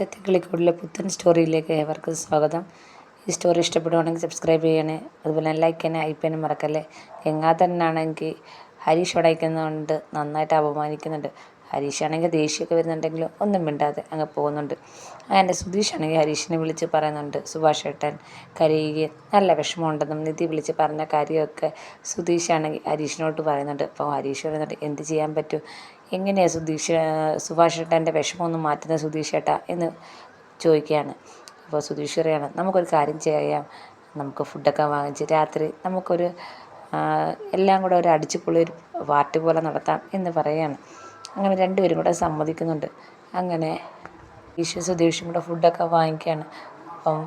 മുറ്റത്തെ പുത്തൻ സ്റ്റോറിയിലേക്ക് ഏവർക്കും സ്വാഗതം. ഈ സ്റ്റോറി ഇഷ്ടപ്പെടുവാണെങ്കിൽ സബ്സ്ക്രൈബ് ചെയ്യണേ, അതുപോലെ ലൈക്ക് തന്നെ അയക്കാനും മറക്കല്ലേ. ഗംഗാധരനാണെങ്കിൽ ഹരീഷ് ഉടയ്ക്കുന്നതുകൊണ്ട് നന്നായിട്ട് അപമാനിക്കുന്നുണ്ട്. ഹരീഷാണെങ്കിൽ ദേഷ്യമൊക്കെ വരുന്നുണ്ടെങ്കിലും ഒന്നും മിണ്ടാതെ അങ്ങ് പോകുന്നുണ്ട്. അങ്ങനെ സുധീഷാണെങ്കിൽ ഹരീഷിനെ വിളിച്ച് പറയുന്നുണ്ട് സുഭാഷ് ഏട്ടൻ കരയുകയും നല്ല വിഷമമുണ്ടെന്നും നിധി വിളിച്ച് പറഞ്ഞ കാര്യമൊക്കെ സുധീഷാണെങ്കിൽ ഹരീഷിനോട്ട് പറയുന്നുണ്ട്. അപ്പോൾ ഹരീഷ് പറയുന്നുണ്ട്, എന്ത് ചെയ്യാൻ പറ്റും, എങ്ങനെയാണ് സുഭാഷ് ഏട്ടൻ്റെ വിഷമമൊന്നും മാറ്റുന്നത് സുധീഷ് ഏട്ടാ എന്ന് ചോദിക്കുകയാണ്. അപ്പോൾ സുധീഷ് പറയാണ്, നമുക്കൊരു കാര്യം ചെയ്യാം, നമുക്ക് ഫുഡൊക്കെ വാങ്ങിച്ച് രാത്രി നമുക്കൊരു എല്ലാം കൂടെ ഒരു അടിച്ചുപൊളി ഒരു പാർട്ടി പോലെ നടത്താം എന്ന് പറയുകയാണ്. അങ്ങനെ രണ്ടുപേരും കൂടെ സമ്മതിക്കുന്നുണ്ട്. അങ്ങനെ സുധീഷും കൂടെ ഫുഡൊക്കെ വാങ്ങിക്കുകയാണ്. അപ്പം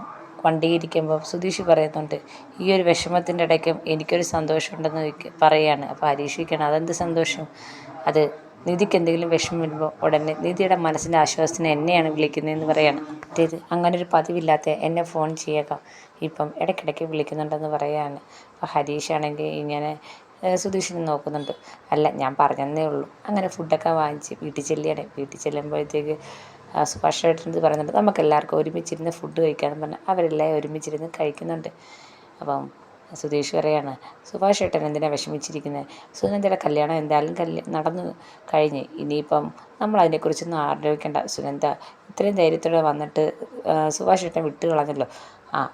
വണ്ടിയിരിക്കുമ്പോൾ സുധീഷ് പറയുന്നുണ്ട്, ഈ ഒരു വിഷമത്തിൻ്റെ ഇടയ്ക്കും എനിക്കൊരു സന്തോഷമുണ്ടെന്ന് പറയുകയാണ്. അപ്പോൾ ഹരീഷ് ചോദിക്കുകയാണ്, അതെന്ത് സന്തോഷം, അത് നിധിക്ക് എന്തെങ്കിലും വിഷമം വരുമ്പോൾ ഉടനെ നിധിയുടെ മനസ്സിൻ്റെ ആശ്വാസത്തിന് എന്നെയാണ് വിളിക്കുന്നതെന്ന് പറയാണ്. അങ്ങനൊരു പതിവില്ലാത്ത എന്നെ ഫോൺ ചെയ്യുക, ഇപ്പം ഇടയ്ക്കിടയ്ക്ക് വിളിക്കുന്നുണ്ടെന്ന് പറയുകയാണ്. അപ്പോൾ ഹരീഷാണെങ്കിൽ ഇങ്ങനെ സുധീഷിനെ നോക്കുന്നുണ്ട്. അല്ല, ഞാൻ പറഞ്ഞതേ ഉള്ളൂ. അങ്ങനെ ഫുഡൊക്കെ വാങ്ങിച്ച് വീട്ടിൽ ചെല്ലുകയാണ്. വീട്ടിൽ ചെല്ലുമ്പോഴത്തേക്ക് സുഭാഷ് ഏട്ടൻ പറയുന്നുണ്ട്, നമുക്കെല്ലാവർക്കും ഒരുമിച്ചിരുന്ന് ഫുഡ് കഴിക്കാമെന്ന് പറഞ്ഞാൽ അവരെല്ലാം ഒരുമിച്ചിരുന്ന് കഴിക്കുന്നുണ്ട്. അപ്പം സുധീഷ് പറയാണ്, സുഭാഷ് ഏട്ടൻ എന്തിനാണ് വിഷമിച്ചിരിക്കുന്നത്, സുനന്ദയുടെ കല്യാണം എന്തായാലും നടന്നു കഴിഞ്ഞ്, ഇനിയിപ്പം നമ്മൾ അതിനെക്കുറിച്ചൊന്നും ആലോചിക്കേണ്ട. സുനന്ദ ഇത്രയും ധൈര്യത്തോടെ വന്നിട്ട് സുഭാഷ് ഏട്ടൻ വിട്ട് കളഞ്ഞല്ലോ,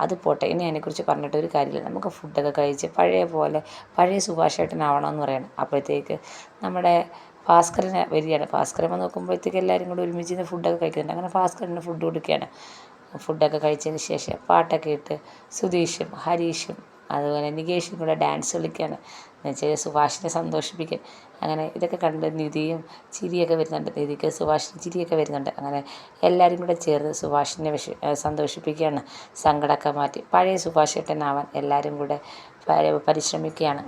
അത് പോട്ടെ, ഇനി അതിനെക്കുറിച്ച് പറഞ്ഞിട്ട് ഒരു കാര്യമില്ല, നമുക്ക് ഫുഡൊക്കെ കഴിച്ച് പഴയ സുഭാഷ് ഏട്ടനാവണമെന്ന് പറയണം. അപ്പോഴത്തേക്ക് നമ്മുടെ ഭാസ്കരനെ വരികയാണ്. ഭാസ്കരൻ നോക്കുമ്പോഴത്തേക്ക് എല്ലാവരും കൂടി ഒരുമിച്ച് ഫുഡൊക്കെ കഴിക്കുന്നുണ്ട്. അങ്ങനെ ഭാസ്കരന് ഫുഡ് കൊടുക്കുകയാണ്. ഫുഡൊക്കെ കഴിച്ചതിന് ശേഷം പാട്ടൊക്കെ ഇട്ട് സുധീഷും ഹരീഷും അതുപോലെ നികേഷും കൂടെ ഡാൻസ് കളിക്കുകയാണ്, എന്നുവെച്ചാൽ സുഭാഷിനെ സന്തോഷിപ്പിക്കാൻ. അങ്ങനെ ഇതൊക്കെ കണ്ട് നിധിയും ചിരിയൊക്കെ വരുന്നുണ്ട്, നിധിക്ക് സുഭാഷിന് ചിരിയൊക്കെ വരുന്നുണ്ട്. അങ്ങനെ എല്ലാവരും കൂടെ ചേർന്ന് സുഭാഷിനെ സന്തോഷിപ്പിക്കുകയാണ്. സങ്കടമൊക്കെ മാറ്റി പഴയ സുഭാഷ് ഏട്ടനാവാൻ എല്ലാവരും കൂടെ പരിശ്രമിക്കുകയാണ്.